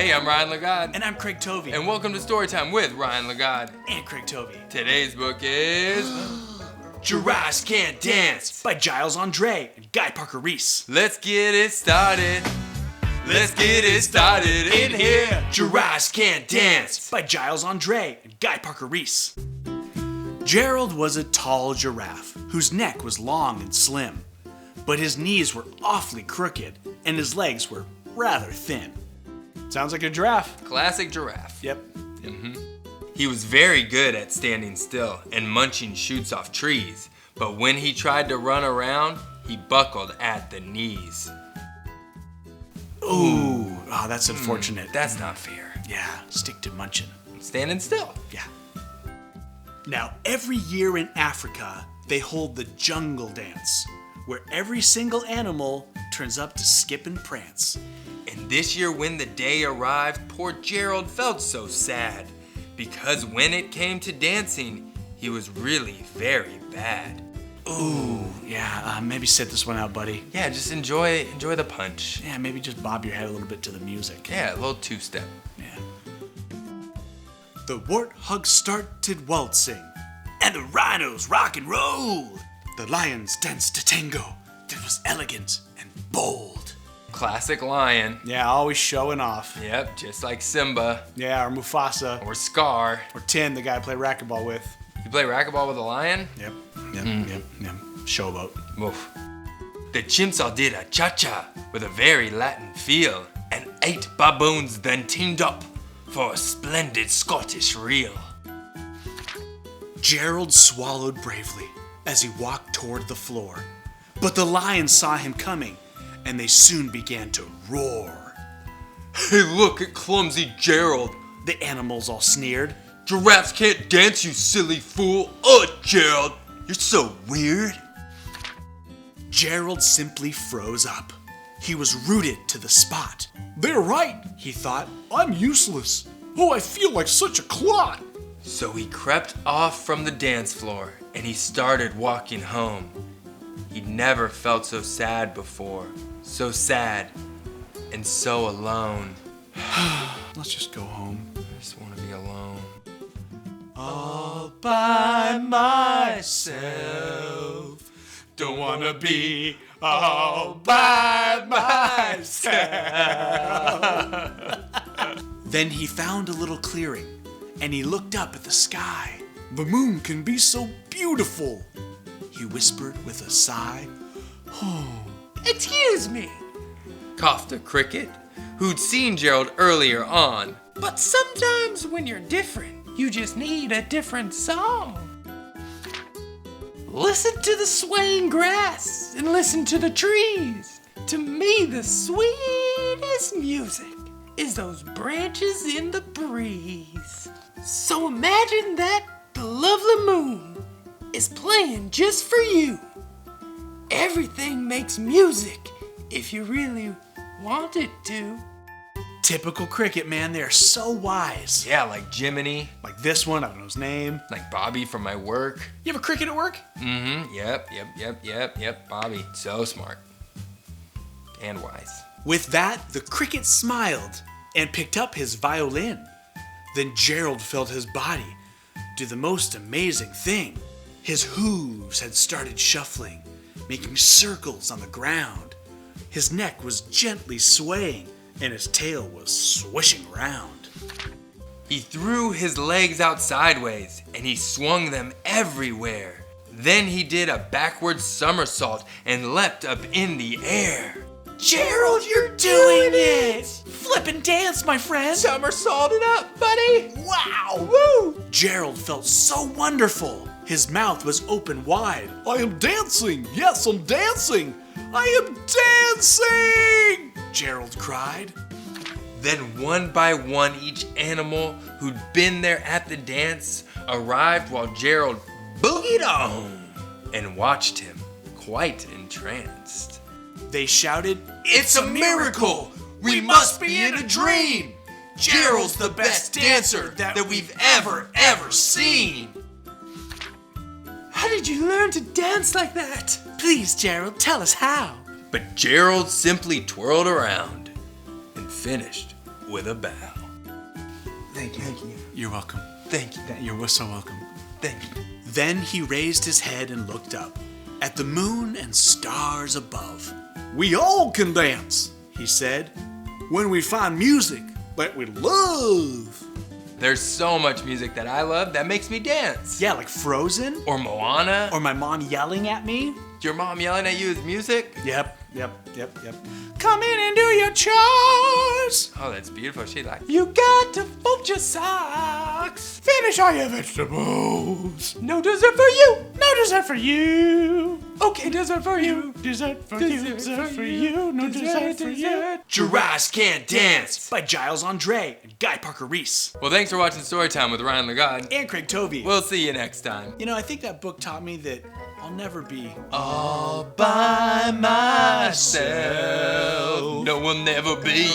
Hey, I'm Ryan Lagod. And I'm Craig Tovey. And welcome to Storytime with Ryan Lagod. And Craig Tovey. Today's book is Giraffes Can't Dance by Giles Andre and Guy Parker Reese. Let's get it started. Let's get it started in here. Giraffes Can't Dance by Giles Andre and Guy Parker Reese. Gerald was a tall giraffe whose neck was long and slim, but his knees were awfully crooked and his legs were rather thin. Sounds like a giraffe. Classic giraffe. Yep. He was very good at standing still and munching shoots off trees, but when he tried to run around, he buckled at the knees. Ooh, that's unfortunate. That's not fair. Yeah, stick to munching. Standing still. Yeah. Now, every year in Africa, they hold the jungle dance, where every single animal turns up to skip and prance. And this year when the day arrived, poor Gerald felt so sad, because when it came to dancing, he was really very bad. Ooh, yeah, maybe sit this one out, buddy. Yeah, just enjoy the punch. Yeah, maybe just bob your head a little bit to the music. Yeah, a little two-step. Yeah. The warthogs started waltzing, and the rhinos rock and roll. The lions danced a tango that was elegant and bold. Classic lion. Yeah, always showing off. Yep, just like Simba. Yeah, or Mufasa. Or Scar. Or Tin, the guy I play racquetball with. You play racquetball with a lion? Yep. Showboat. Oof. The chimps all did a cha-cha with a very Latin feel, and 8 baboons then teamed up for a splendid Scottish reel. Gerald swallowed bravely as he walked toward the floor, but the lions saw him coming, and they soon began to roar. Hey, look at clumsy Gerald, the animals all sneered. Giraffes can't dance, you silly fool. Gerald, you're so weird. Gerald simply froze up. He was rooted to the spot. They're right, he thought. I'm useless. Oh, I feel like such a clot. So he crept off from the dance floor and he started walking home. He'd never felt so sad before. So sad and so alone. Let's just go home. I just want to be alone. All by myself. Don't want to be all by myself. Then he found a little clearing and he looked up at the sky. The moon can be so beautiful, he whispered with a sigh. Oh. Excuse me, coughed a cricket who'd seen Gerald earlier on. But sometimes when you're different, you just need a different song. Listen to the swaying grass and listen to the trees. To me, the sweetest music is those branches in the breeze. So imagine that the lovely moon is playing just for you. Everything makes music if you really want it to. Typical cricket, man. They are so wise. Yeah, like Jiminy. Like this one, I don't know his name. Like Bobby from my work. You have a cricket at work? Mm-hmm. Yep. Bobby. So smart. And wise. With that, the cricket smiled and picked up his violin. Then Gerald felt his body do the most amazing thing. His hooves had started shuffling, making circles on the ground. His neck was gently swaying, and his tail was swishing round. He threw his legs out sideways, and he swung them everywhere. Then he did a backward somersault and leapt up in the air. Gerald, you're doing it! Flip and dance, my friend! Somersault it up, buddy! Wow! Woo! Gerald felt so wonderful. His mouth was open wide. I am dancing! Yes, I'm dancing! I am dancing! Gerald cried. Then one by one, each animal who'd been there at the dance arrived while Gerald boogied on and watched him, quite entranced. They shouted, "It's a miracle! We must be in a dream! Gerald's the best dancer that we've ever seen!" How did you learn to dance like that? Please, Gerald, tell us how. But Gerald simply twirled around and finished with a bow. Thank you. Thank you. You're welcome. Thank you. You're so welcome. Thank you. Then he raised his head and looked up at the moon and stars above. We all can dance, he said, when we find music that we love. There's so much music that I love that makes me dance. Yeah, like Frozen, Or Moana. or my mom yelling at me. Your mom yelling at you is music? Yep. Come in and do your chores. Oh, that's beautiful. She like. You got to fold your socks. Finish all your vegetables. No dessert for you. No dessert for you. Okay, dessert for you. Dessert for you. Dessert for you. No dessert for you. Giraffes can't dance. By Giles Andre and Guy Parker Reese. Well, thanks for watching Storytime with Ryan Lagod. And Craig Tovey. We'll see you next time. You know, I think that book taught me that I'll never be All by myself. No, we'll never be.